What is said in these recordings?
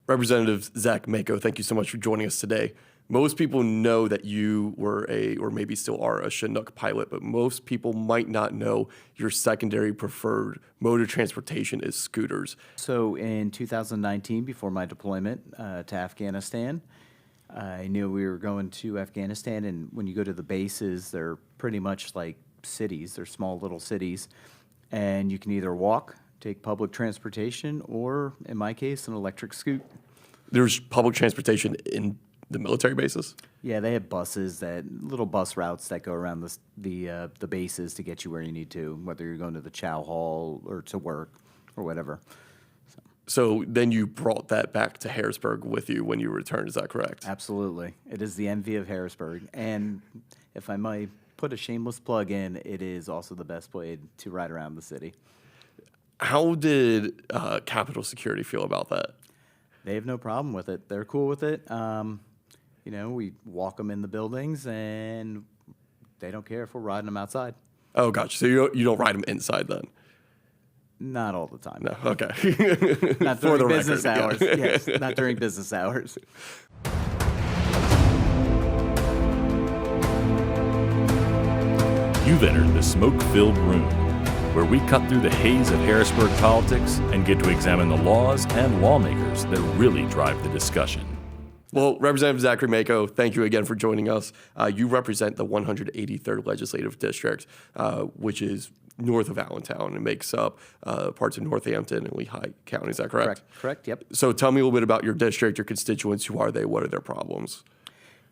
Representative Zach Mako, thank you so much for joining us today. Most people know that you were or maybe still are, a Chinook pilot, but most people might not know your secondary preferred mode of transportation is scooters. So in 2019, before my deployment to Afghanistan, I knew we were going to Afghanistan, and when you go to the bases, they're pretty much like cities. They're small little cities, and you can either walk, take public transportation, or, in my case, an electric scoot. There's public transportation in the military bases? Yeah, they have buses, little bus routes that go around the bases to get you where you need to, whether you're going to the chow hall or to work or whatever. So then you brought that back to Harrisburg with you when you returned, is that correct? Absolutely. It is the envy of Harrisburg. And if I might put a shameless plug in, it is also the best way to ride around the city. How did Capitol Security feel about that? They have no problem with it. They're cool with it. We walk them in the buildings, and they don't care if we're riding them outside. Oh, gotcha. So you don't ride them inside then? Not all the time. No, okay. Not during business hours. Yeah. Yes, not during business hours. You've entered the smoke-filled room, where we cut through the haze of Harrisburg politics and get to examine the laws and lawmakers that really drive the discussion. Well, Representative Zachary Mako, thank you again for joining us. You represent the 183rd Legislative District, which is north of Allentown and makes up parts of Northampton and Lehigh County. Is that correct? Correct, yep. So tell me a little bit about your district, your constituents. Who are they? What are their problems?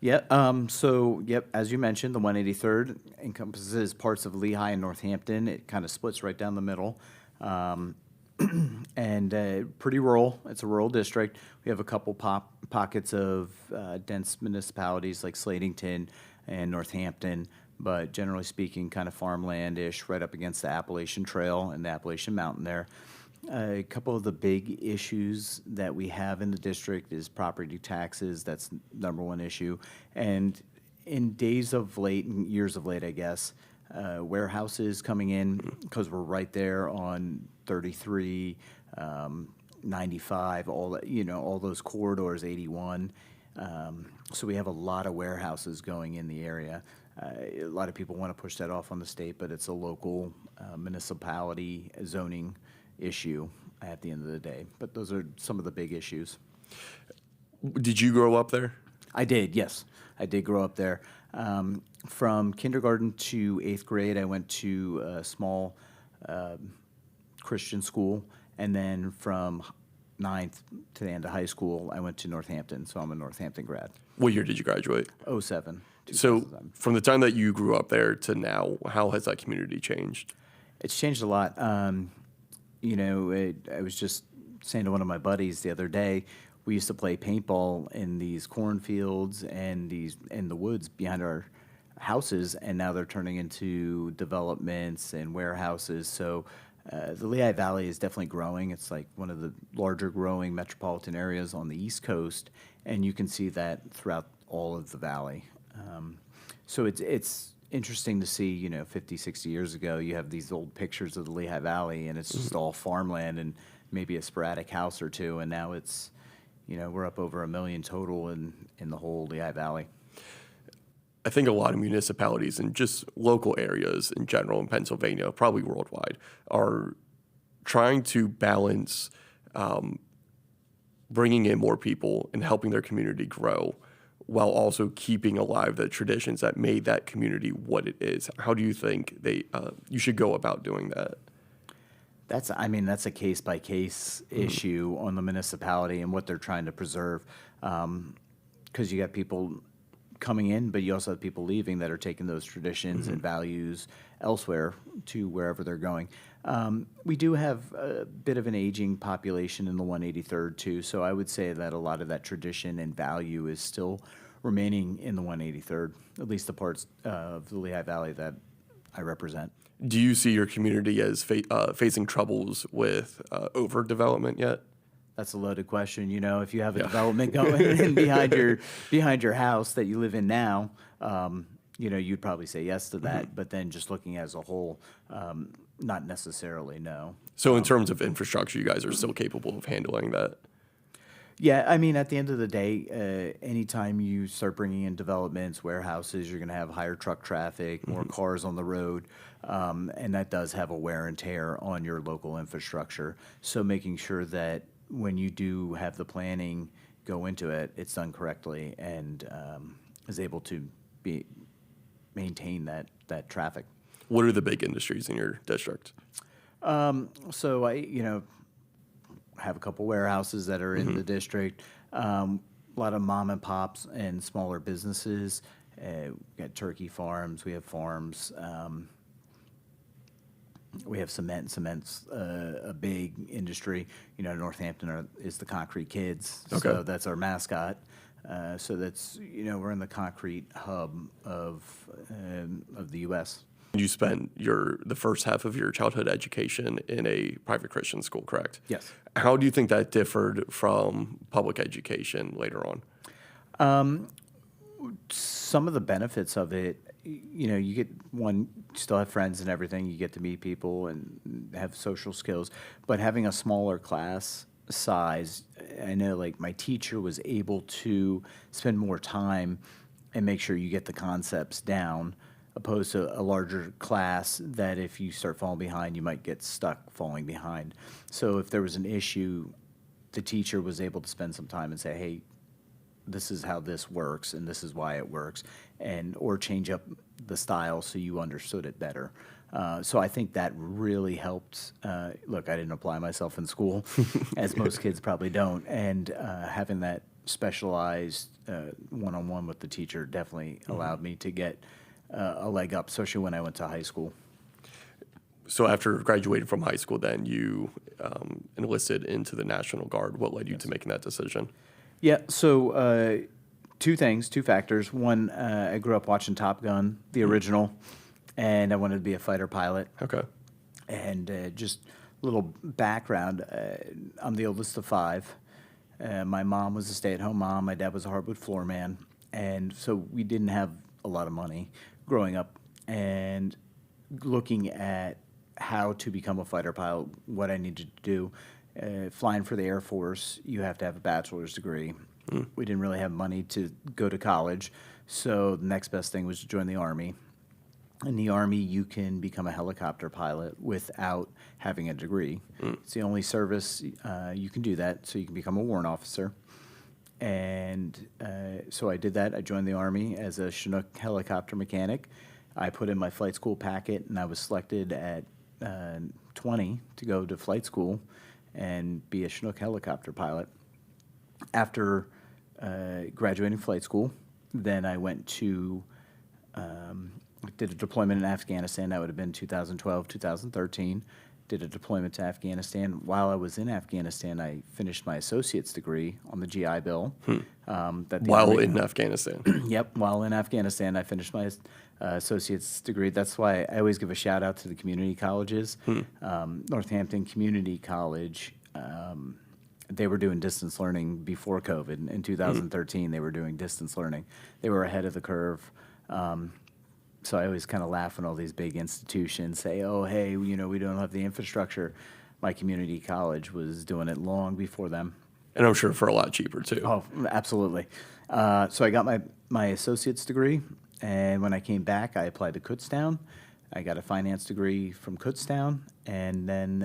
Yeah, as you mentioned, the 183rd encompasses parts of Lehigh and Northampton. It kind of splits right down the middle. And pretty rural. It's a rural district. We have a couple pockets of dense municipalities like Slatington and Northampton, but generally speaking, kind of farmland-ish, right up against the Appalachian Trail and the Appalachian Mountain there. A couple of the big issues that we have in the district is property taxes. That's number one issue. And in days of late, and years of late, I guess, warehouses coming in because we're right there on 33, 95, all those corridors, 81. So we have a lot of warehouses going in the area. A lot of people want to push that off on the state, but it's a local municipality zoning issue at the end of the day. But those are some of the big issues. Did you grow up there? I did, yes. I did grow up there. From kindergarten to 8th grade, I went to a small Christian school, and then from 9th to the end of high school, I went to Northampton, so I'm a Northampton grad. What year did you graduate? 07. So from the time that you grew up there to now, how has that community changed? It's changed a lot. I was just saying to one of my buddies the other day, we used to play paintball in these cornfields and in the woods behind our houses, and now they're turning into developments and warehouses. So the Lehigh Valley is definitely growing. It's like one of the larger growing metropolitan areas on the East Coast, and you can see that throughout all of the valley. So it's interesting to see, 50, 60 years ago, you have these old pictures of the Lehigh Valley, and it's just all farmland and maybe a sporadic house or two, and now it's, we're up over 1 million total in the whole Lehigh Valley. I think a lot of municipalities and just local areas in general in Pennsylvania, probably worldwide, are trying to balance bringing in more people and helping their community grow while also keeping alive the traditions that made that community what it is. How do you think you should go about doing that? That's a case-by-case issue on the municipality and what they're trying to preserve, because you got people coming in, but you also have people leaving that are taking those traditions and values elsewhere to wherever they're going. We do have a bit of an aging population in the 183rd too, so I would say that a lot of that tradition and value is still remaining in the 183rd, at least the parts of the Lehigh Valley that I represent. Do you see your community as facing troubles with overdevelopment yet? That's a loaded question. If you have a development going in behind your house that you live in now, you'd probably say yes to that. But then just looking as a whole, not necessarily, no. So in terms of infrastructure, you guys are still capable of handling that? Yeah, I mean, at the end of the day, anytime you start bringing in developments, warehouses, you're going to have higher truck traffic, more cars on the road, and that does have a wear and tear on your local infrastructure. So making sure that when you do have the planning go into it, it's done correctly and is able to maintain that traffic. What are the big industries in your district? So I have a couple warehouses that are in the district. A lot of mom and pops and smaller businesses. We got turkey farms. We have farms. We have cement. Cement's a big industry. Northampton is the Concrete Kids. Okay. So that's our mascot. So that's we're in the concrete hub of the U.S. You spent the first half of your childhood education in a private Christian school, correct? Yes. How do you think that differed from public education later on? Some of the benefits of it, you get you still have friends and everything. You get to meet people and have social skills. But having a smaller class size, I know like my teacher was able to spend more time and make sure you get the concepts down, opposed to a larger class that if you start falling behind, you might get stuck falling behind. So if there was an issue, the teacher was able to spend some time and say, hey, this is how this works and this is why it works, or change up the style so you understood it better. So I think that really helped. Look, I didn't apply myself in school, as most kids probably don't, and having that specialized one-on-one with the teacher definitely allowed me to get a leg up, especially when I went to high school. So after graduating from high school, then you enlisted into the National Guard. What led you to making that decision? Yeah, so two factors. One, I grew up watching Top Gun, the original, and I wanted to be a fighter pilot. Okay. And just a little background, I'm the oldest of five. My mom was a stay-at-home mom. My dad was a hardwood floor man. And so we didn't have a lot of money growing up. And looking at how to become a fighter pilot, what I needed to do, flying for the Air Force, you have to have a bachelor's degree. We didn't really have money to go to college. So the next best thing was to join the Army. In the Army, you can become a helicopter pilot without having a degree. It's the only service you can do that, so you can become a warrant officer. And so I did that. I joined the Army as a Chinook helicopter mechanic. I put in my flight school packet, and I was selected at 20 to go to flight school and be a Chinook helicopter pilot. After graduating flight school, then I went to did a deployment in Afghanistan. That would have been 2012, 2013. Did a deployment to Afghanistan. While I was in Afghanistan, I finished my associate's degree on the GI Bill. While in Afghanistan? Yep, while in Afghanistan, I finished my associate's degree. That's why I always give a shout out to the community colleges. Northampton Community College, they were doing distance learning before COVID. In 2013, they were doing distance learning. They were ahead of the curve. So I always kind of laugh when all these big institutions say, oh, hey, we don't have the infrastructure. My community college was doing it long before them. And I'm sure for a lot cheaper, too. Oh, absolutely. So I got my associate's degree, and when I came back, I applied to Kutztown. I got a finance degree from Kutztown, and then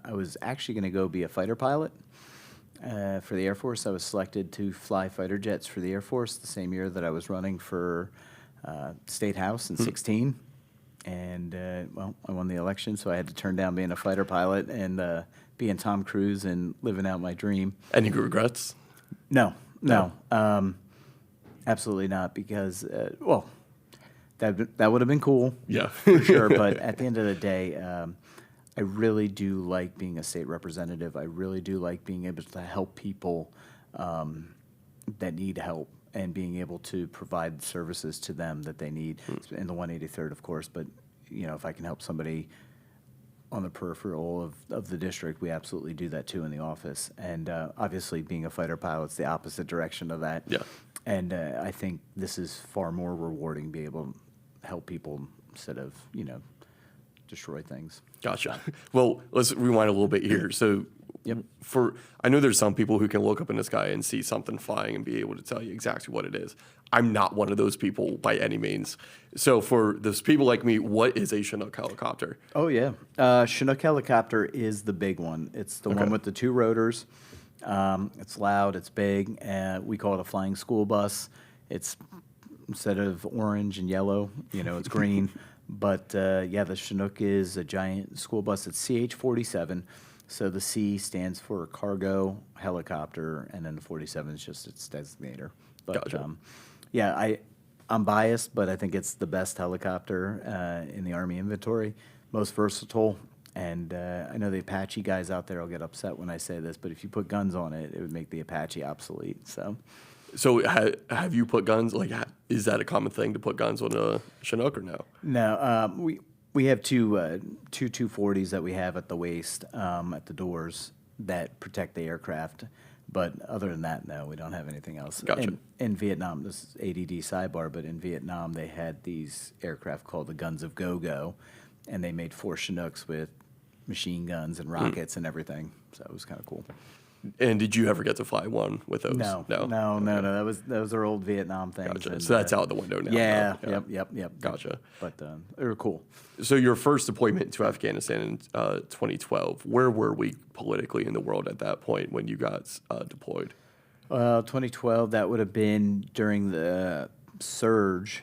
I was actually going to go be a fighter pilot for the Air Force. I was selected to fly fighter jets for the Air Force the same year that I was running for State House in 16. And, I won the election, so I had to turn down being a fighter pilot and being Tom Cruise and living out my dream. Any regrets? No. Absolutely not, because, that would have been cool. Yeah. For sure, but at the end of the day, I really do like being a state representative. I really do like being able to help people that need help and being able to provide services to them that they need. In the 183rd, of course, but if I can help somebody on the peripheral of the district, we absolutely do that too in the office. And obviously, being a fighter pilot's the opposite direction of that. Yeah. And I think this is far more rewarding, be able to help people instead of destroy things. Gotcha. Well, let's rewind a little bit here. So Yep. I know there's some people who can look up in the sky and see something flying and be able to tell you exactly what it is. I'm not one of those people by any means. So for those people like me, what is a Chinook helicopter? Oh, yeah. Chinook helicopter is the big one. It's the one with the 2 rotors. It's loud. It's big. We call it a flying school bus. It's instead of orange and yellow, it's green. But, the Chinook is a giant school bus. It's CH-47. So the C stands for cargo helicopter, and then the 47 is just its designator. But, Gotcha. I'm biased, but I think it's the best helicopter in the Army inventory, most versatile. And I know the Apache guys out there will get upset when I say this, but if you put guns on it, it would make the Apache obsolete. So have you put guns? Like, is that a common thing to put guns on a Chinook or no? No, we have two 240s that we have at the waist, at the doors that protect the aircraft. But other than that, no, we don't have anything else. Gotcha. In Vietnam, this is ADD sidebar, but in Vietnam they had these aircraft called the Guns of Go-Go, and they made 4 Chinooks with machine guns and rockets and everything. So it was kind of cool. And did you ever get to fly one with those? No. That was our old Vietnam thing. Gotcha. So that's out the window now. Yeah. No? Yep. Gotcha. But they were cool. So your first deployment to Afghanistan in 2012, where were we politically in the world at that point when you got deployed? 2012, that would have been during the surge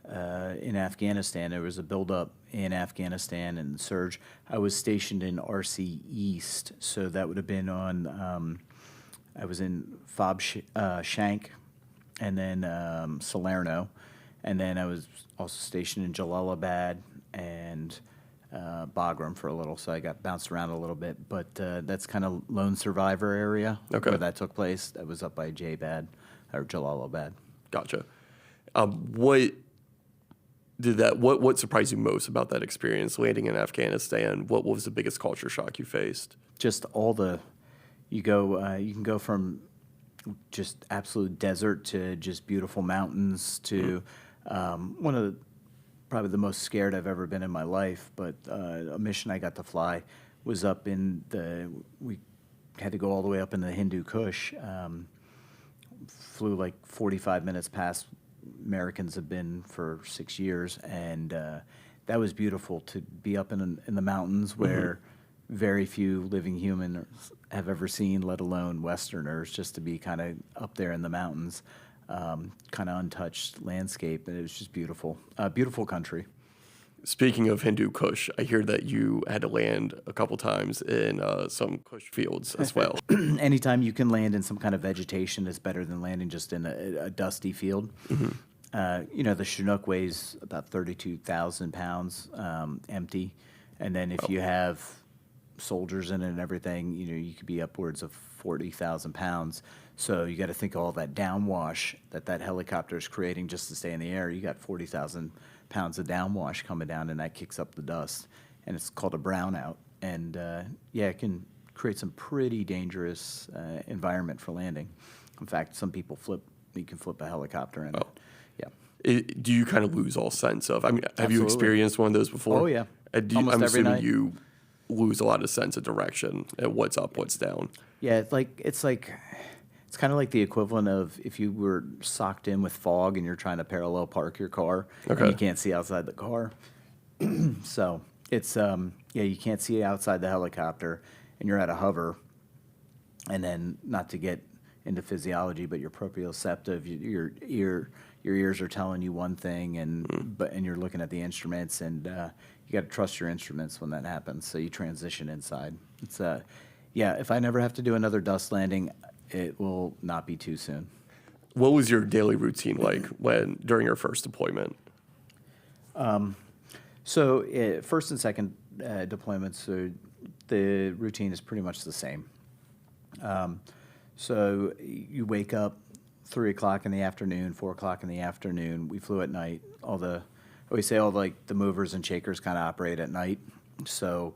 in Afghanistan. There was a buildup in Afghanistan and the surge. I was stationed in RC East, so that would have been on, I was in Fob Shank and then Salerno. And then I was also stationed in Jalalabad and Bagram for a little, so I got bounced around a little bit. But that's kind of lone survivor area where that took place. That was up by J-Bad or Jalalabad. Gotcha. What surprised you most about that experience landing in Afghanistan? What was the biggest culture shock you faced? Just you can go from just absolute desert to just beautiful mountains to one of the, probably the most scared I've ever been in my life. But a mission I got to fly was up we had to go all the way up in the Hindu Kush. Flew like 45 minutes past Americans have been for 6 years, and that was beautiful to be up in the mountains where very few living humans have ever seen, let alone Westerners, just to be kind of up there in the mountains, kind of untouched landscape, and it was just beautiful. Beautiful country. Speaking of Hindu Kush, I hear that you had to land a couple times in some Kush fields as well. Anytime you can land in some kind of vegetation is better than landing just in a dusty field. The Chinook weighs about 32,000 pounds empty. And then if you have soldiers in it and everything, you could be upwards of 40,000 pounds. So you got to think of all that downwash that helicopter is creating just to stay in the air. You got 40,000 pounds of downwash coming down, and that kicks up the dust. And it's called a brownout. And, it can create some pretty dangerous environment for landing. In fact, some people you can flip a helicopter in it. Yeah. Do you kind of lose all sense of, have you Absolutely. experienced one of those before? Oh, yeah. I'm Almost every assuming night. you lose a lot of sense of direction and what's up, what's down. Yeah, it's kind of like the equivalent of if you were socked in with fog and you're trying to parallel park your car and you can't see outside the car. So it's you can't see outside the helicopter and you're at a hover, and then not to get into physiology, but your proprioceptive, your ears are telling you one thing, and you're looking at the instruments, and you got to trust your instruments when that happens. So you transition inside. It's if I never have to do another dust landing, it will not be too soon. What was your daily routine like during your first deployment? So first and second deployments, the routine is pretty much the same. So you wake up 3 o'clock in the afternoon, 4 o'clock in the afternoon. We flew at night. All the movers and shakers kind of operate at night. So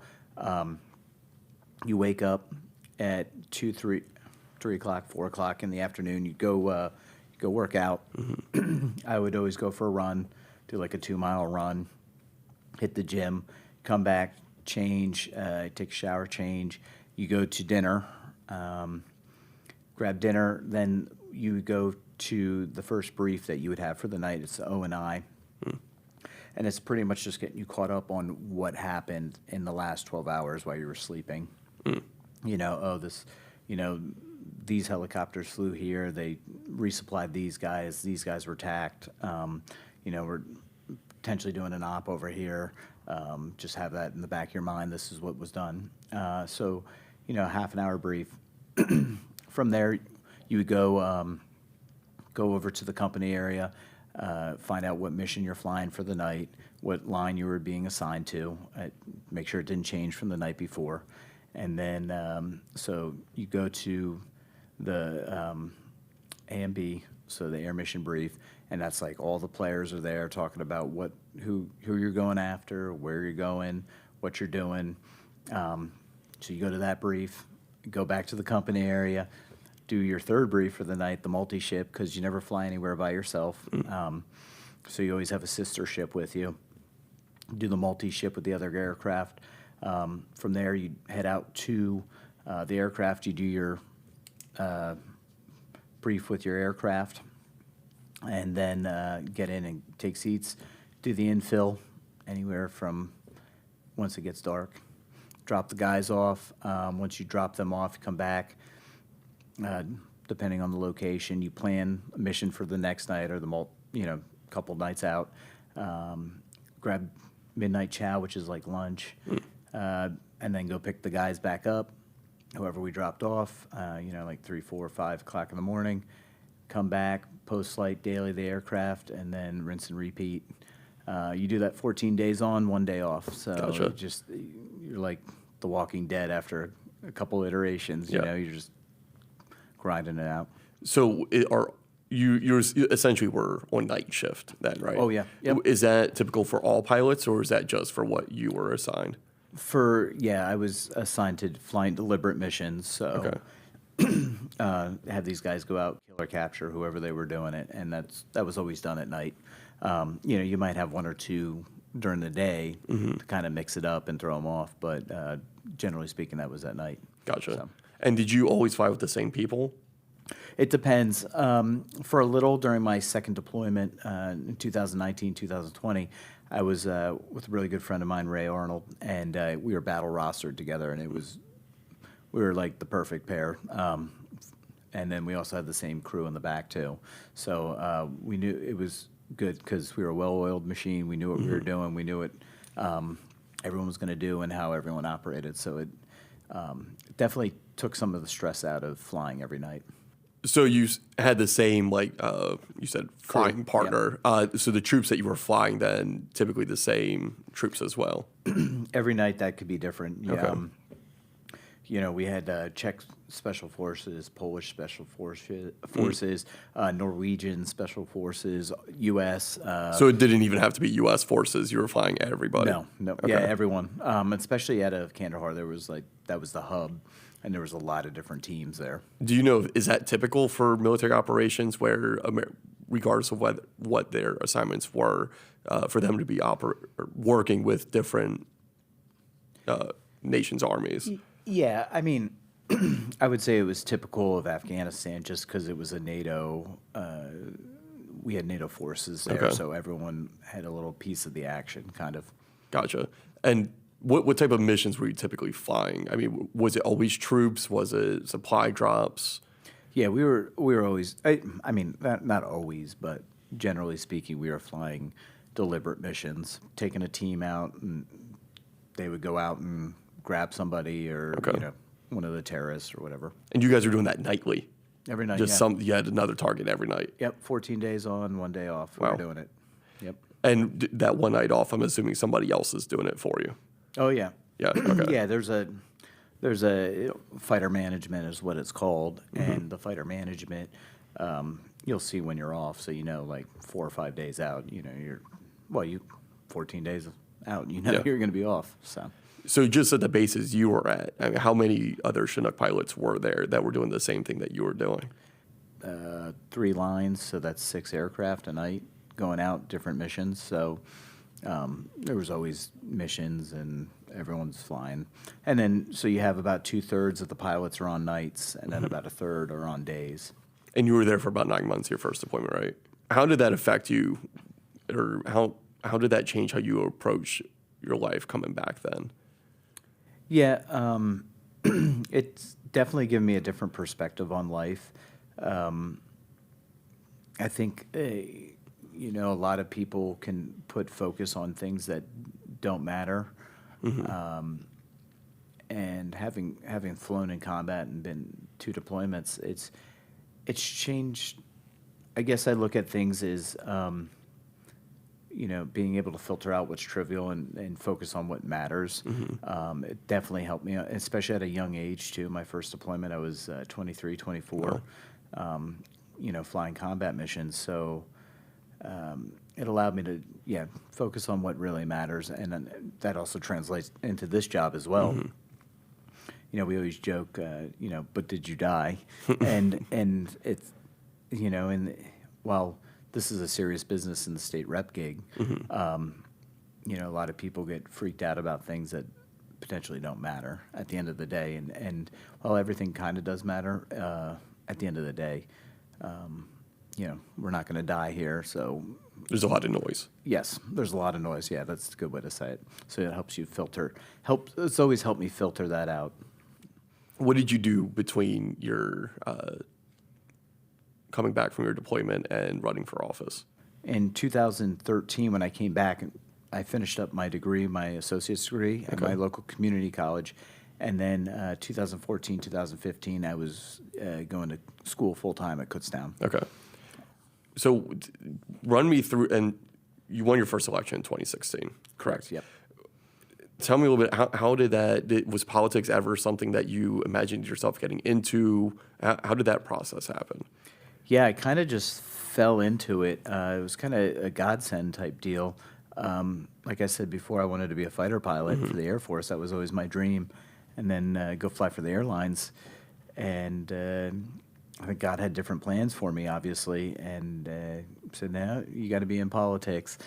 you wake up at 2, 3 o'clock, 4 o'clock in the afternoon. You go work out. I would always go for a run, do like a 2-mile run, hit the gym, come back, change, take a shower, change, you go to dinner, grab dinner, then you would go to the first brief that you would have for the night. It's the O&I. And it's pretty much just getting you caught up on what happened in the last 12 hours while you were sleeping. You know, these helicopters flew here, they resupplied these guys were tacked, we're potentially doing an op over here. Just have that in the back of your mind, this is what was done. So, half an hour brief. From there, you would go over to the company area, find out what mission you're flying for the night, what line you were being assigned to, make sure it didn't change from the night before. And then, so you go to the A&B, so the air mission brief, and that's like all the players are there talking about who you're going after, where you're going, what you're doing. So you go to that brief, go back to the company area, do your third brief for the night, the multi-ship, because you never fly anywhere by yourself. So you always have a sister ship with you. Do the multi-ship with the other aircraft. From there, you head out to the aircraft. You do your brief with your aircraft, and then get in and take seats. Do the infill anywhere from once it gets dark. Drop the guys off. Once you drop them off, you come back. Depending on the location, you plan a mission for the next night or the couple nights out. Grab midnight chow, which is like lunch, and then go pick the guys back up, whoever we dropped off. Like 3, 4, 5 o'clock in the morning. Come back, post-flight daily the aircraft, and then rinse and repeat. You do that 14 days on, 1 day off. So Gotcha. You're like The Walking Dead after a couple iterations. Yeah. You're just grinding it out. So you essentially were on night shift then, right? Oh, yeah. Yep. Is that typical for all pilots, or is that just for what you were assigned? I was assigned to flying deliberate missions, so have these guys go out, kill or capture whoever they were doing it, and that was always done at night. You might have one or two during the day to kind of mix it up and throw them off, but generally speaking, that was at night. Gotcha. So. And did you always fly with the same people? It depends. For a little during my second deployment in 2019, 2020, I was with a really good friend of mine, Ray Arnold, and we were battle rostered together, and we were like the perfect pair. And then we also had the same crew in the back too. So we knew it was good because we were a well-oiled machine. We knew what we were doing. We knew what everyone was going to do and how everyone operated. So it definitely took some of the stress out of flying every night. So you had the same, you said, flying partner. Yeah. So the troops that you were flying then, typically the same troops as well? Every night that could be different. Yeah. Okay. We had Czech Special Forces, Polish Special Forces, Norwegian Special Forces, U.S. So it didn't even have to be U.S. forces. You were flying everybody? No. Okay. Yeah, everyone. Especially out of Kandahar, that was the hub. And there was a lot of different teams there. Do you know, is that typical for military operations where, regardless of what their assignments were, for them to be working with different nations' armies? Yeah, I mean, I would say it was typical of Afghanistan just because it was a NATO, we had NATO forces there, so everyone had a little piece of the action, kind of. Gotcha. And what type of missions were you typically flying? I mean, was it always troops? Was it supply drops? Yeah, we were always. I mean, not always, but generally speaking, we were flying deliberate missions, taking a team out, and they would go out and grab somebody or one of the terrorists or whatever. And you guys were doing that nightly? Every night. Just you had another target every night. Yep, 14 days on, 1 day off. Wow. We were doing it. Yep. And that one night off, I'm assuming somebody else is doing it for you. Oh yeah. Yeah. Okay. Yeah. There's a fighter management is what it's called, and the fighter management you'll see when you're off. So like 4 or 5 days out, you're 14 days out. You're going to be off. So just at the bases you were at, I mean, how many other Chinook pilots were there that were doing the same thing that you were doing? 3 lines, so that's 6 aircraft a night going out different missions. So there was always missions, and everyone's flying. And then, so you have about 2/3 of the pilots are on nights, and then about 1/3 are on days. And you were there for about 9 months, your first deployment, right? How did that affect you, or how did that change how you approach your life coming back then? Yeah, it's definitely given me a different perspective on life. I think, a lot of people can put focus on things that don't matter. And having flown in combat and been 2 deployments, it's changed. I guess I look at things as, being able to filter out what's trivial and focus on what matters. It definitely helped me, especially at a young age, too. My first deployment, I was 23, 24, flying combat missions. So it allowed me to, focus on what really matters. And then that also translates into this job as well. We always joke, but did you die? and it's, and while this is a serious business in the state rep gig, a lot of people get freaked out about things that potentially don't matter at the end of the day. And while everything kind of does matter, at the end of the day, we're not going to die here. So There's a lot of noise. yes, there's a lot of noise. Yeah, that's a good way to say it. So it helps you filter. It's always helped me filter that out. What did you do between your coming back from your deployment and running for office? In 2013, when I came back, I finished up my degree, my associate's degree at my local community college. And then 2014, 2015, I was going to school full-time at Kutztown. Okay. So run me through, and you won your first election in 2016, correct? Yep. Tell me a little bit, how did that, was politics ever something that you imagined yourself getting into? How did that process happen? Yeah, I kind of just fell into it. It was kind of a godsend type deal. Like I said before, I wanted to be a fighter pilot for the Air Force. That was always my dream. And then go fly for the airlines. And I think God had different plans for me, obviously, and said, "Now you got to be in politics."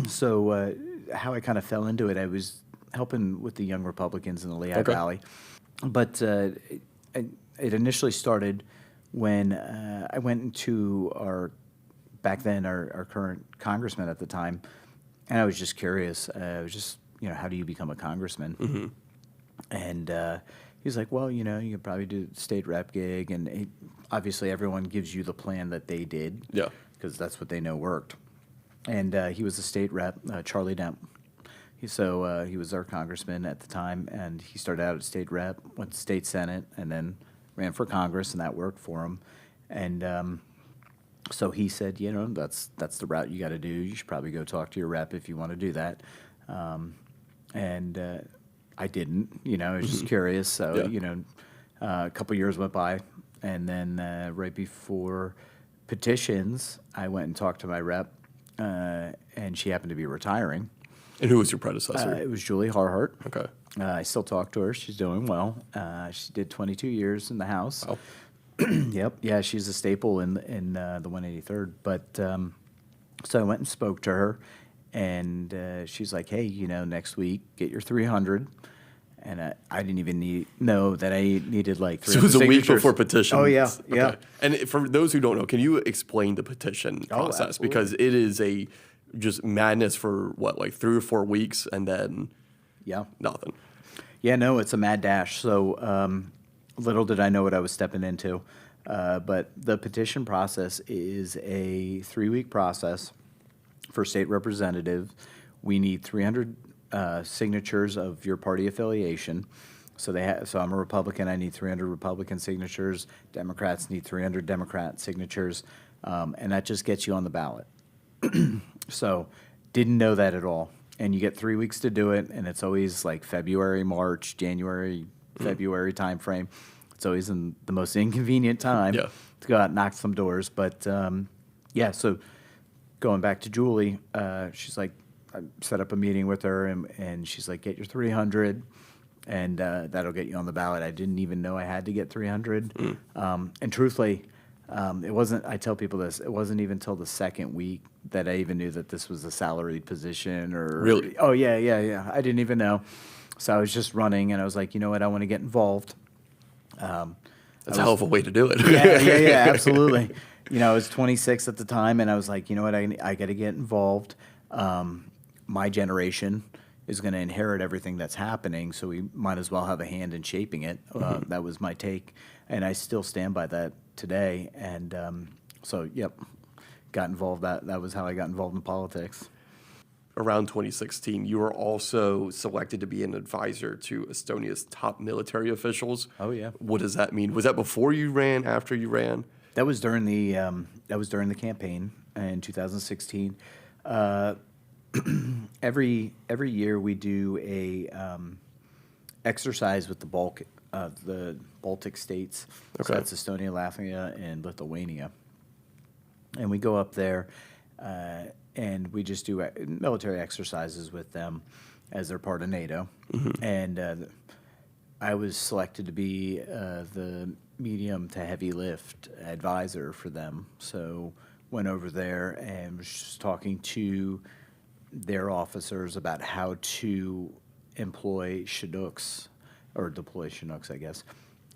So how I kind of fell into it, I was helping with the young Republicans in the Lehigh Valley, but it initially started when I went into our current congressman at the time, and I was just curious. I was just, how do you become a congressman? And he's like, well, you could probably do state rep gig, and obviously everyone gives you the plan that they did, because that's what they know worked. And he was a state rep, Charlie Dent. He was our congressman at the time, and he started out as state rep, went to state senate, and then ran for Congress, and that worked for him. And so he said, that's the route you got to do. You should probably go talk to your rep if you want to do that. And I didn't, I was just curious. So, a couple years went by, and then right before petitions, I went and talked to my rep, and she happened to be retiring. And who was your predecessor? It was Julie Harhart. Okay. I still talk to her. She's doing well. She did 22 years in the House. Wow. Yep. Yeah, she's a staple in the 183rd. But so I went and spoke to her, and she's like, "Hey, next week get your 300." And I didn't even know that I needed like 300 So it was a week signatures. before petition. Oh yeah, yeah. Okay. And for those who don't know, can you explain the petition process? Absolutely. Because it is just madness for like 3 or 4 weeks, and then nothing. Yeah, no, it's a mad dash. So little did I know what I was stepping into. But the petition process is a 3-week process for state representative. We need 300 signatures of your party affiliation. So so I'm a Republican. I need 300 Republican signatures. Democrats need 300 Democrat signatures, and that just gets you on the ballot. So didn't know that at all. And you get 3 weeks to do it, and it's always like February, March, January, February time frame. It's always in the most inconvenient time to go out and knock some doors. But so going back to Julie, she's like, I set up a meeting with her, and she's like, get your 300, and that'll get you on the ballot. I didn't even know I had to get 300. And truthfully, it wasn't, I tell people this, it wasn't even until the second week that I even knew that this was a salaried position or. Really? Oh, yeah. I didn't even know. So I was just running, and I was like, you know what, I want to get involved. That's a hell of a way to do it. Yeah, absolutely. I was 26 at the time, and I was like, you know what, I got to get involved. My generation is going to inherit everything that's happening, so we might as well have a hand in shaping it. That was my take, and I still stand by that today. And yep, got involved. That was how I got involved in politics. Around 2016, you were also selected to be an advisor to Estonia's top military officials. Oh, yeah. What does that mean? Was that before you ran, after you ran? That was during the campaign in 2016. Every year we do a exercise with the Baltic states. Okay. So that's Estonia, Latvia, and Lithuania. And we go up there, and we just do military exercises with them as they're part of NATO. And I was selected to be the medium to heavy lift advisor for them. So went over there and was just talking to their officers about how to employ Chinooks, or deploy Chinooks, I guess,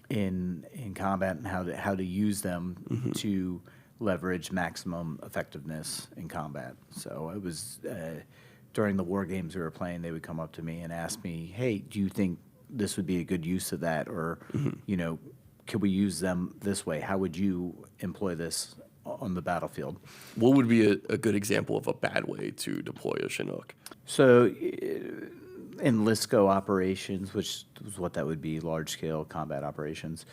in combat, and how to use them to leverage maximum effectiveness in combat. So it was during the war games we were playing, they would come up to me and ask me, "Hey, do you think this would be a good use of that, or could we use them this way? How would you employ this on the battlefield?" What would be a good example of a bad way to deploy a Chinook? So in LISCO operations, which was what that would be, large-scale combat operations,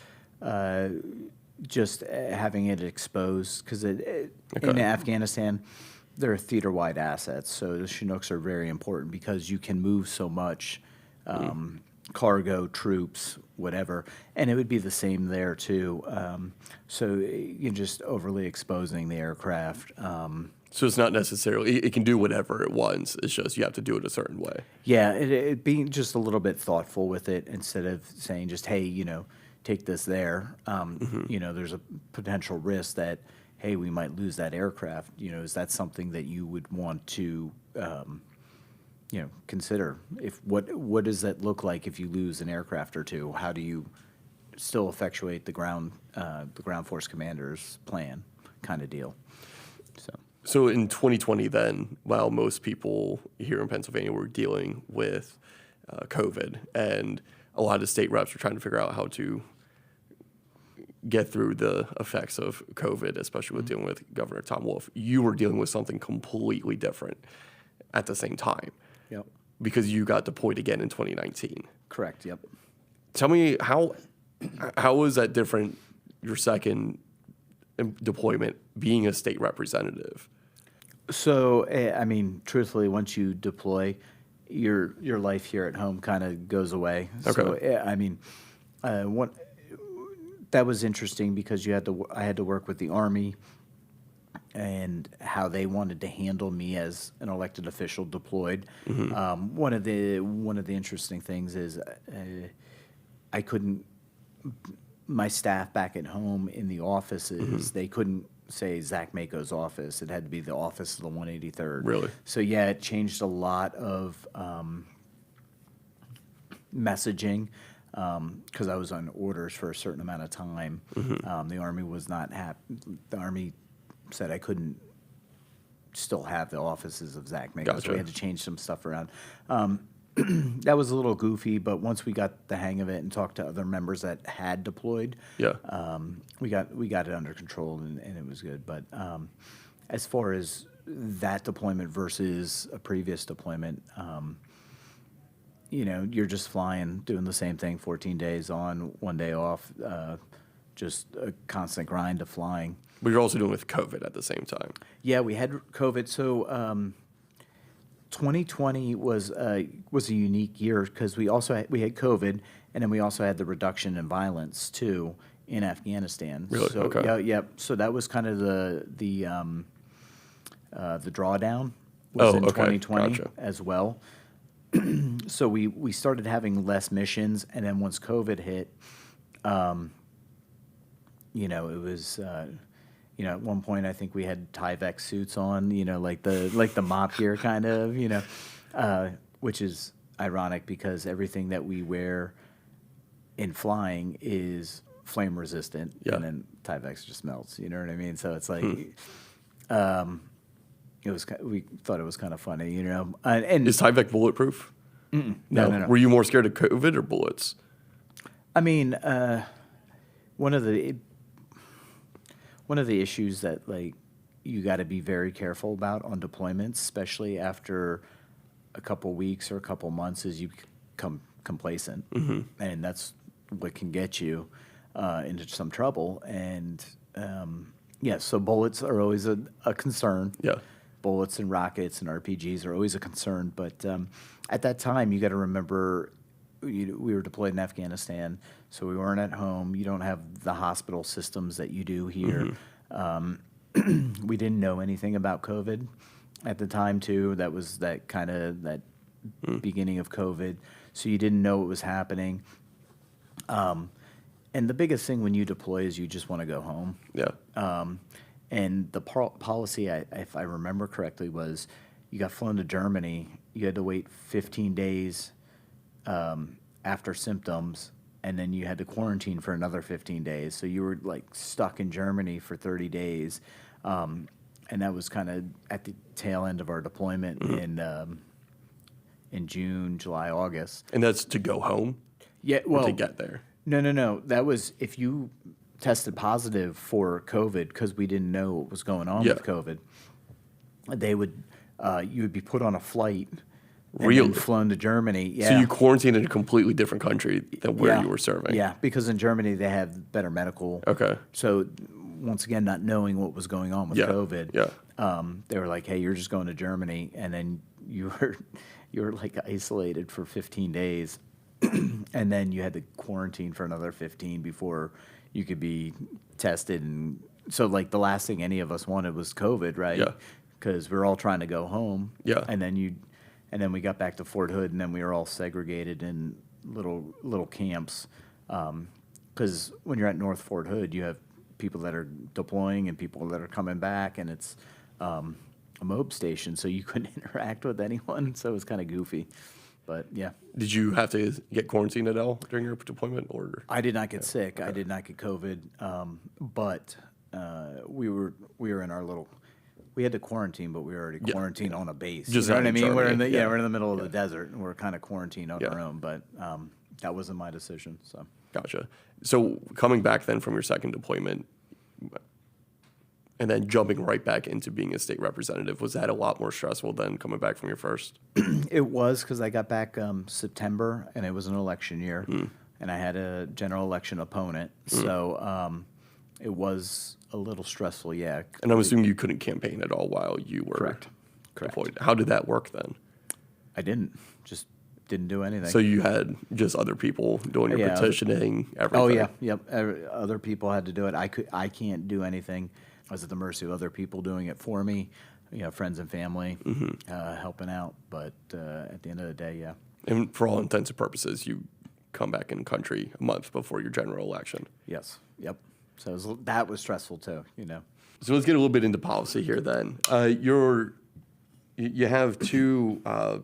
just having it exposed, because in Afghanistan, they're theater-wide assets, so the Chinooks are very important because you can move so much cargo, troops, whatever, and it would be the same there too. So you're just overly exposing the aircraft. So it's not necessarily, it can do whatever it wants. It's just you have to do it a certain way. Yeah, it being just a little bit thoughtful with it instead of saying just, hey, take this there. There's a potential risk that, hey, we might lose that aircraft. Is that something that you would want to consider? What does that look like if you lose an aircraft or two? How do you still effectuate the ground force commander's plan, kind of deal? So in 2020, then, while most people here in Pennsylvania were dealing with COVID, and a lot of state reps were trying to figure out how to get through the effects of COVID, especially with dealing with Governor Tom Wolf, you were dealing with something completely different at the same time. Yep. Because you got deployed again in 2019. Correct. Yep. Tell me how was that different? Your second deployment, being a state representative. So, truthfully, once you deploy, your life here at home kind of goes away. Okay. So, that was interesting because I had to work with the Army and how they wanted to handle me as an elected official deployed. One of the interesting things is I couldn't. My staff back at home in the offices, they couldn't say Zach Mako's office. It had to be the office of the 183rd. Really? So yeah, it changed a lot of messaging because I was on orders for a certain amount of time. The Army was not happy. The Army said I couldn't still have the offices of Zach Mako, Gotcha. so we had to change some stuff around. That was a little goofy, but once we got the hang of it and talked to other members that had deployed, we got it under control and it was good. But as far as that deployment versus a previous deployment, you're just flying, doing the same thing, 14 days on, 1 day off, just a constant grind of flying. But you're also doing with COVID at the same time. Yeah, we had COVID. So 2020 was a unique year because we had COVID, and then we also had the reduction in violence too in Afghanistan. Really? So, Okay. Yeah. So that was kind of the drawdown was in 2020 Gotcha. as well. So we started having less missions, and then once COVID hit, at one point I think we had Tyvek suits on, like the mop gear kind of, which is ironic because everything that we wear in flying is flame resistant, and then Tyvek just melts. You know what I mean? So it's like, we thought it was kind of funny, And Is Tyvek bulletproof? No. Were you more scared of COVID or bullets? I mean, one of the issues that like you got to be very careful about on deployments, especially after a couple weeks or a couple months, is you become complacent, and that's what can get you into some trouble. And so bullets are always a concern. Yeah. Bullets and rockets and RPGs are always a concern. But at that time, you got to remember we were deployed in Afghanistan, so we weren't at home. You don't have the hospital systems that you do here. We didn't know anything about COVID at the time, too. That was that beginning of COVID. So you didn't know what was happening. And the biggest thing when you deploy is you just want to go home. Yeah. And the policy, if I remember correctly, was you got flown to Germany. You had to wait 15 days after symptoms, and then you had to quarantine for another 15 days. So you were like stuck in Germany for 30 days. And that was kind of at the tail end of our deployment in June, July, August. And that's to go home? Yeah, well, or to get there? No. That was if you tested positive for COVID, because we didn't know what was going on with COVID. They would, you would be put on a flight and then flown to Germany. Yeah. So you quarantined in a completely different country than where you were serving? Yeah, because in Germany they have better medical. Okay. So once again, not knowing what was going on with COVID, they were like, "Hey, you're just going to Germany," and then you were like isolated for 15 days, and then you had to quarantine for another 15 before you could be tested. And so, like, the last thing any of us wanted was COVID, right? Yeah. Because we're all trying to go home. Yeah. And then we got back to Fort Hood, and then we were all segregated in little camps. Because when you're at North Fort Hood, you have people that are deploying and people that are coming back, and it's a MOB station, so you couldn't interact with anyone. So it was kind of goofy. But yeah. Did you have to get quarantined at all during your deployment, or? I did not get sick. Okay. I did not get COVID. But we were in our little. We had to quarantine, but we were already quarantined on a base. Just you know what I mean? Germany. We're in the middle of the desert, and we're kind of quarantined on our own. But that wasn't my decision. So. Gotcha. So coming back then from your second deployment, and then jumping right back into being a state representative, was that a lot more stressful than coming back from your first? It was, because I got back September, and it was an election year, and I had a general election opponent. So it was a little stressful, yeah. And I'm assuming you couldn't campaign at all while you were deployed. How did that work then? I didn't do anything. So you had just other people doing your petitioning, everything? Oh, yeah, yep. Other people had to do it. I can't do anything. I was at the mercy of other people doing it for me, friends and family, helping out. But at the end of the day, yeah. And for all intents and purposes, you come back in country a month before your general election. Yes, yep. So that was stressful too, So let's get a little bit into policy here then. You have two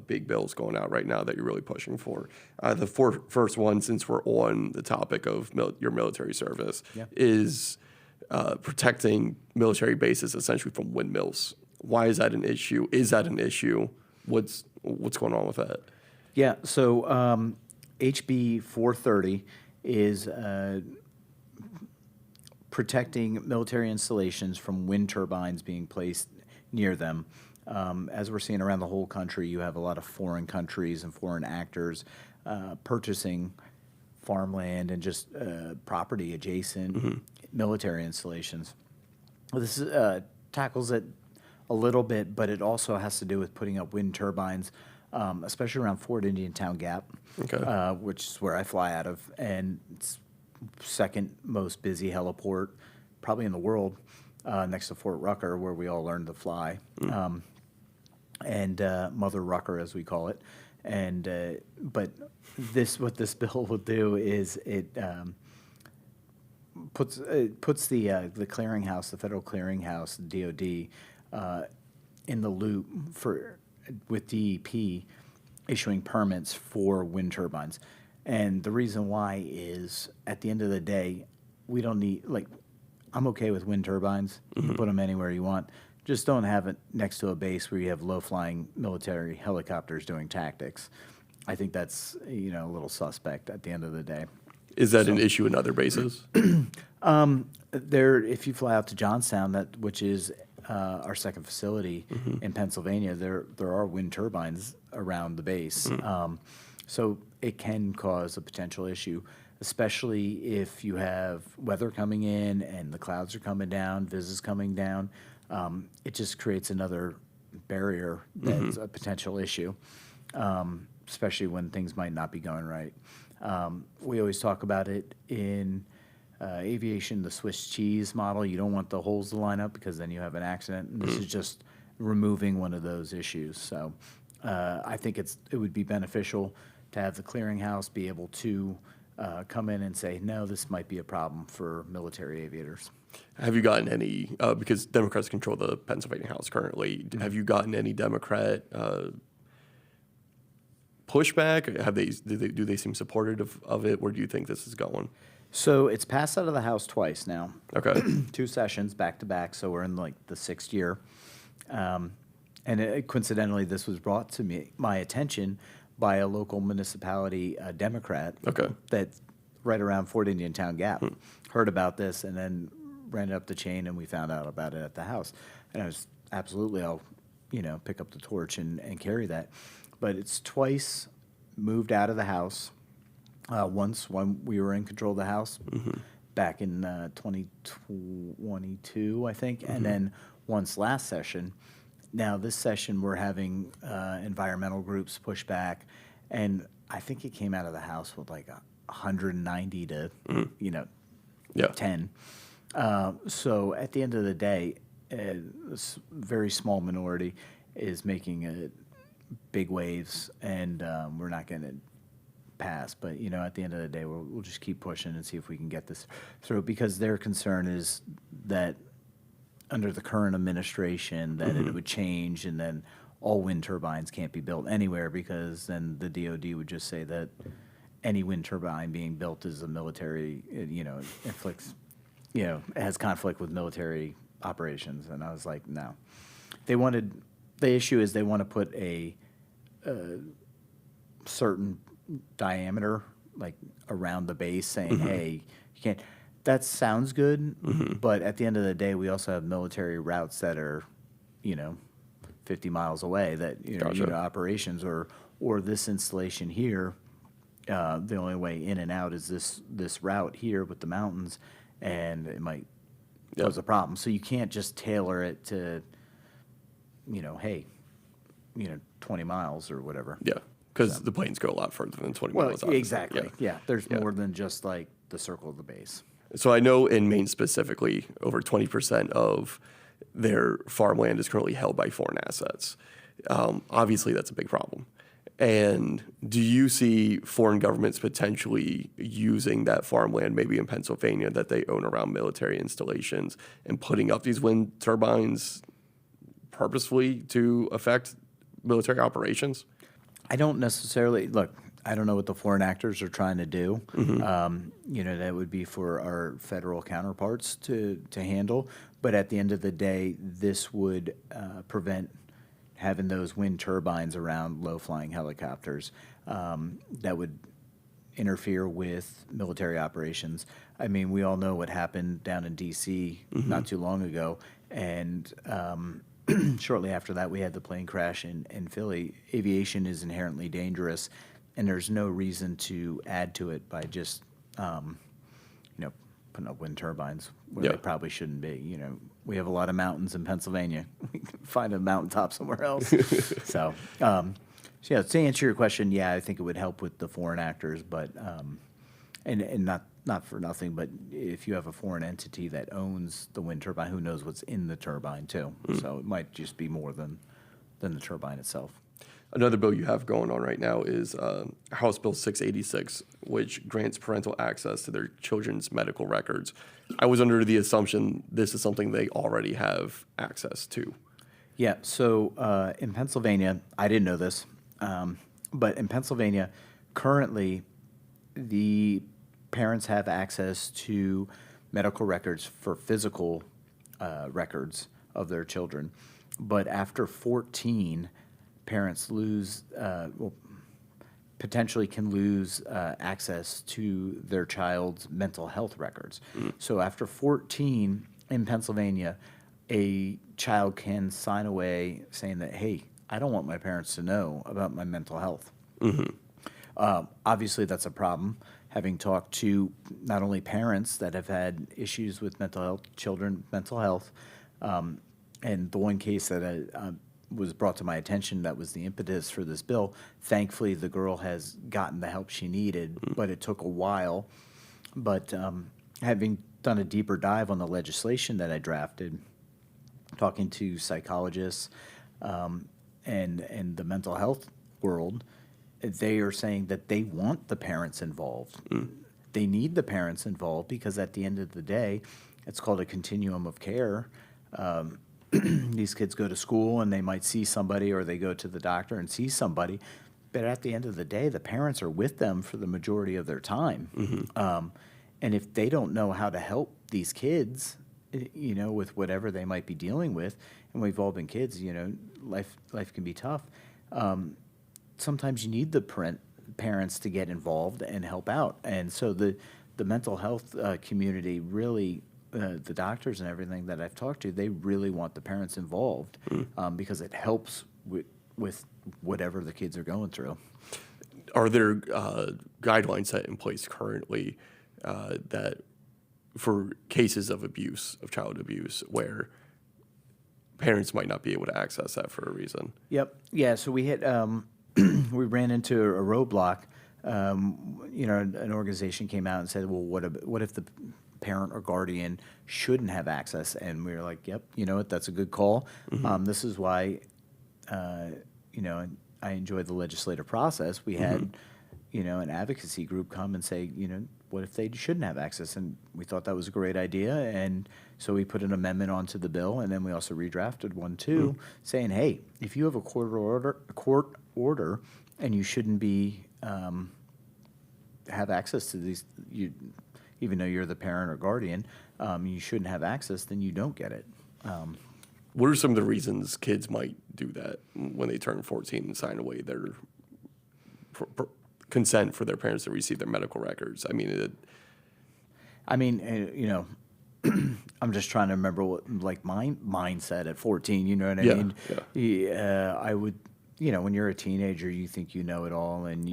big bills going out right now that you're really pushing for. The first one, since we're on the topic of your military service, is protecting military bases essentially from windmills. Why is that an issue? Is that an issue? What's going on with that? Yeah, so HB 430 is protecting military installations from wind turbines being placed near them. As we're seeing around the whole country, you have a lot of foreign countries and foreign actors purchasing farmland and just property adjacent military installations. Well, this tackles it a little bit, but it also has to do with putting up wind turbines, especially around Fort Indiantown Gap, which is where I fly out of, and it's second most busy heliport probably in the world, next to Fort Rucker, where we all learned to fly, and Mother Rucker, as we call it. And what this bill will do is it puts the clearinghouse, the federal clearinghouse, DoD, in the loop with DEP issuing permits for wind turbines. And the reason why is, at the end of the day, we don't need, like, I'm okay with wind turbines. You can put them anywhere you want. Just don't have it next to a base where you have low-flying military helicopters doing tactics. I think that's, a little suspect at the end of the day. Is that an issue in other bases? If you fly out to Johnstown, which is our second facility in Pennsylvania, there are wind turbines around the base. So it can cause a potential issue, especially if you have weather coming in and the clouds are coming down, visits coming down. It just creates another barrier that's a potential issue, especially when things might not be going right. We always talk about it in aviation, the Swiss cheese model. You don't want the holes to line up because then you have an accident. And this is just removing one of those issues. So I think it would be beneficial to have the clearinghouse be able to come in and say, no, this might be a problem for military aviators. Have you gotten any, because Democrats control the Pennsylvania House currently, have you gotten any Democrat pushback? Do they seem supportive of it? Where do you think this is going? So it's passed out of the House twice now. Okay. 2 sessions back to back, so we're in like the 6th year. Coincidentally, this was brought to my attention by a local municipality Democrat. Okay. That's right around Fort Indian Town Gap. Heard about this and then ran it up the chain, and we found out about it at the House. And I was absolutely, I'll pick up the torch and carry that. But it's twice moved out of the House. Once when we were in control of the House back in 2022, I think, and then once last session. Now this session we're having environmental groups push back, and I think it came out of the House with like 190 to 10. So at the end of the day, this very small minority is making big waves, and we're not going to pass. But at the end of the day, we'll just keep pushing and see if we can get this through, because their concern is that under the current administration that it would change, and then all wind turbines can't be built anywhere, because then the DoD would just say that any wind turbine being built is a military, inflicts, has conflict with military operations. And I was like, no. The issue is they want to put a certain diameter, like around the base, saying, hey, you can't. That sounds good, but at the end of the day, we also have military routes that are, 50 miles away that, Gotcha. Operations or this installation here, the only way in and out is this route here with the mountains, and it might pose a problem. So you can't just tailor it to, hey, 20 miles or whatever. Yeah, because the planes go a lot further than 20 miles out. Exactly. Yeah, there's more than just like the circle of the base. So I know in Maine specifically, over 20% of their farmland is currently held by foreign assets. Obviously, that's a big problem. And do you see foreign governments potentially using that farmland, maybe in Pennsylvania, that they own around military installations, and putting up these wind turbines purposefully to affect military operations? I don't necessarily look. I don't know what the foreign actors are trying to do. That would be for our federal counterparts to handle. But at the end of the day, this would prevent having those wind turbines around low-flying helicopters. That would interfere with military operations. I mean, we all know what happened down in D.C. Not too long ago, and shortly after that, we had the plane crash in Philly. Aviation is inherently dangerous, and there's no reason to add to it by just, putting up wind turbines where they probably shouldn't be. We have a lot of mountains in Pennsylvania. We can find a mountaintop somewhere else. So to answer your question, yeah, I think it would help with the foreign actors, but and not for nothing, but if you have a foreign entity that owns the wind turbine, who knows what's in the turbine too? So it might just be more than the turbine itself. Another bill you have going on right now is House Bill 686, which grants parental access to their children's medical records. I was under the assumption this is something they already have access to. Yeah, so in Pennsylvania, I didn't know this, but in Pennsylvania, currently, the parents have access to medical records for physical records of their children. But after 14, parents potentially can lose access to their child's mental health records. So after 14 in Pennsylvania, a child can sign away saying that, hey, I don't want my parents to know about my mental health. Obviously, that's a problem. Having talked to not only parents that have had issues with mental health, children, mental health, and the one case that was brought to my attention that was the impetus for this bill. Thankfully, the girl has gotten the help she needed, but it took a while. But having done a deeper dive on the legislation that I drafted, talking to psychologists and the mental health world, they are saying that they want the parents involved. They need the parents involved because at the end of the day, it's called a continuum of care. These kids go to school and they might see somebody, or they go to the doctor and see somebody, but at the end of the day, the parents are with them for the majority of their time. And if they don't know how to help these kids, with whatever they might be dealing with, and we've all been kids, life can be tough. Sometimes you need the parents to get involved and help out. And so the mental health community really, the doctors and everything that I've talked to, they really want the parents involved because it helps with whatever the kids are going through. Are there guidelines set in place currently that for cases of abuse, of child abuse, where parents might not be able to access that for a reason? Yep. Yeah. So we hit, we ran into a roadblock. An organization came out and said, well, what if the parent or guardian shouldn't have access? And we were like, yep, you know what, that's a good call. This is why, I enjoyed the legislative process. We had, an advocacy group come and say, what if they shouldn't have access? And we thought that was a great idea. And so we put an amendment onto the bill, and then we also redrafted one too, saying, hey, if you have a court order and you shouldn't be have access to these, even though you're the parent or guardian, you shouldn't have access, then you don't get it. What are some of the reasons kids might do that when they turn 14 and sign away their consent for their parents to receive their medical records? I'm just trying to remember what, like, my mindset at 14, you know what I mean? Yeah. I would, when you're a teenager, you think you know it all, and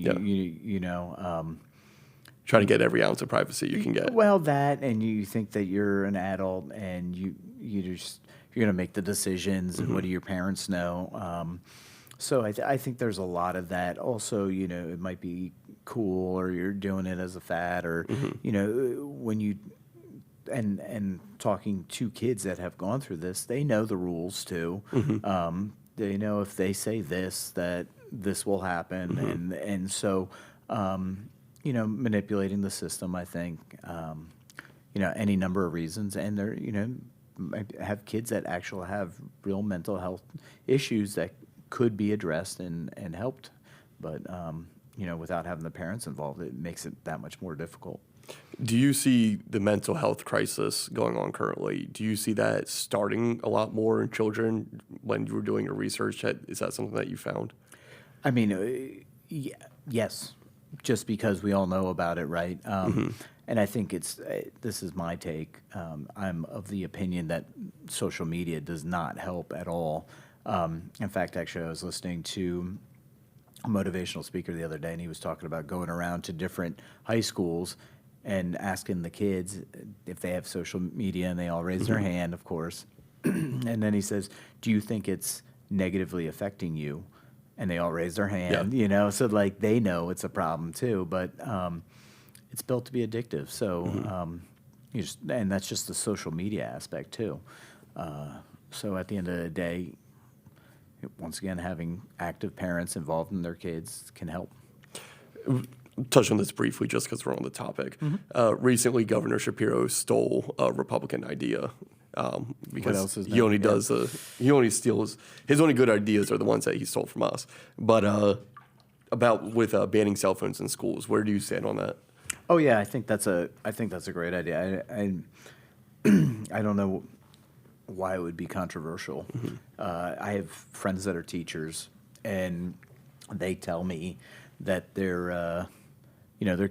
trying to get every ounce of privacy you can get. Well, that, and you think that you're an adult, and you're going to make the decisions, and what do your parents know? So I think there's a lot of that. Also, it might be cool, or you're doing it as a fad, or, when you, and talking to kids that have gone through this, they know the rules too. They know if they say this, that this will happen. And so, manipulating the system, I think, any number of reasons. And they're, might have kids that actually have real mental health issues that could be addressed and helped. But, without having the parents involved, it makes it that much more difficult. Do you see the mental health crisis going on currently? Do you see that starting a lot more in children when you were doing your research? Is that something that you found? I mean, yes, just because we all know about it, right? And I think this is my take. I'm of the opinion that social media does not help at all. In fact, actually, I was listening to a motivational speaker the other day, and he was talking about going around to different high schools and asking the kids if they have social media, and they all raise their hand, of course. And then he says, do you think it's negatively affecting you? And they all raise their hand, so like they know it's a problem too, but it's built to be addictive. So, and that's just the social media aspect too. So at the end of the day, once again, having active parents involved in their kids can help. Touch on this briefly just because we're on the topic. Recently, Governor Shapiro stole a Republican idea because else is he new? only Yeah. he only steals, his only good ideas are the ones that he stole from us. But with banning cell phones in schools, where do you stand on that? Oh yeah, I think that's a great idea. I don't know why it would be controversial. I have friends that are teachers, and they tell me that their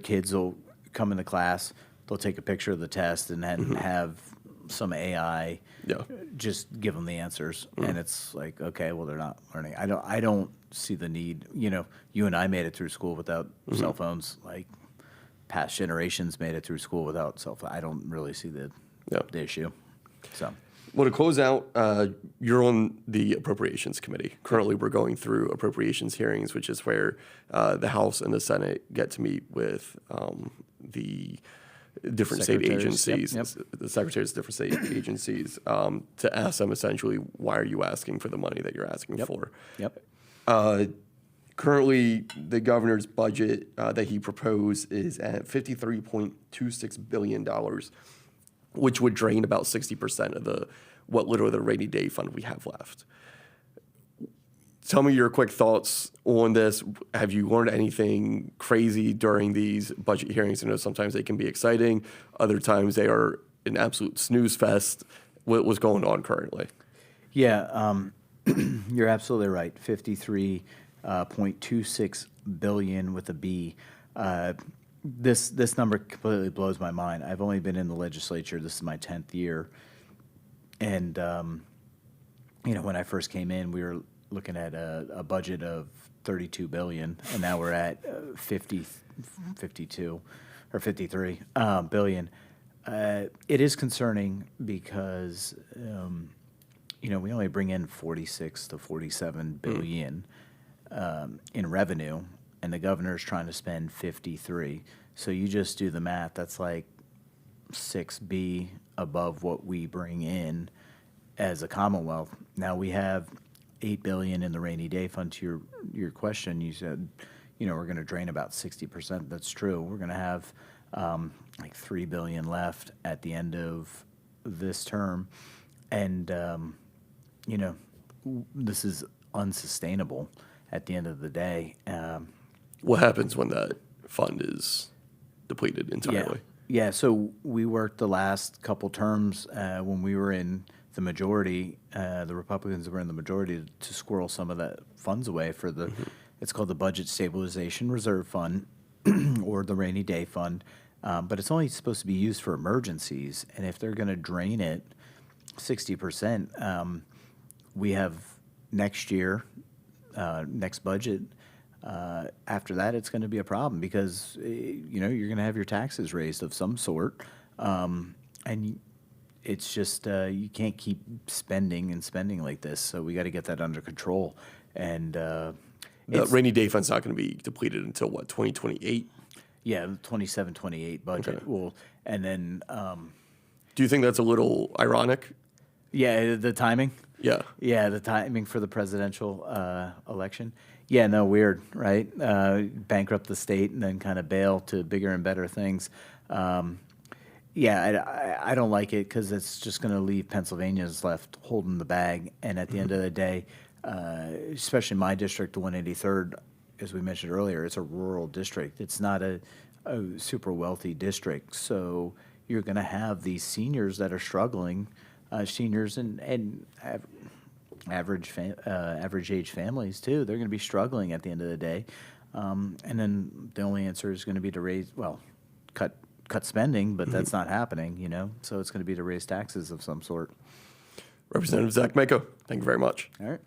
kids will come into class, they'll take a picture of the test, and then have some AI just give them the answers, and it's like, okay, well, they're not learning. I don't see the need. You and I made it through school without cell phones. Like past generations made it through school without cell phones. I don't really see the issue. So. Well, to close out, you're on the Appropriations Committee. Currently, we're going through appropriations hearings, which is where the House and the Senate get to meet with the different state agencies, the secretaries of different state agencies, to ask them essentially, why are you asking for the money that you're asking for? Currently, the governor's budget that he proposed is at $53.26 billion, which would drain about 60% of what little of the rainy day fund we have left. Tell me your quick thoughts on this. Have you learned anything crazy during these budget hearings? I know sometimes they can be exciting. Other times they are an absolute snooze fest. What's going on currently? Yeah, you're absolutely right. 53.26 billion with a B. This number completely blows my mind. I've only been in the legislature. This is my 10th year. And, when I first came in, we were looking at a budget of 32 billion, and now we're at 52 or 53 billion. It is concerning because, we only bring in 46 to 47 billion in revenue, and the governor's trying to spend 53. So you just do the math. That's like 6B above what we bring in as a Commonwealth. Now we have $8 billion in the rainy day fund. To your question, you said, we're going to drain about 60%. That's true. We're going to have like $3 billion left at the end of this term, and this is unsustainable at the end of the day. What happens when that fund is depleted entirely? Yeah, so we worked the last couple terms when we were in the majority, the Republicans were in the majority, to squirrel some of the funds away for the, it's called the Budget Stabilization Reserve Fund or the Rainy Day Fund, but it's only supposed to be used for emergencies, and if they're going to drain it 60%, we have next year, next budget, after that, it's going to be a problem because, you're going to have your taxes raised of some sort. And it's just, you can't keep spending and spending like this. So we got to get that under control. And The rainy day fund's not going to be depleted until what, 2028? Yeah, the 27, 28 budget. Okay. Well, and then, Do you think that's a little ironic? yeah, the timing. Yeah. Yeah, the timing for the presidential election. Yeah, no, weird, right? Bankrupt the state and then kind of bail to bigger and better things. Yeah, I don't like it because it's just going to leave Pennsylvanians left holding the bag. And at the end of the day, especially my district, the 183rd, as we mentioned earlier, it's a rural district. It's not a super wealthy district. So you're going to have these seniors that are struggling, seniors and average age families too. They're going to be struggling at the end of the day. And then the only answer is going to be to cut spending, but that's not happening, So it's going to be to raise taxes of some sort. Representative Zach Mako, thank you very much. All right.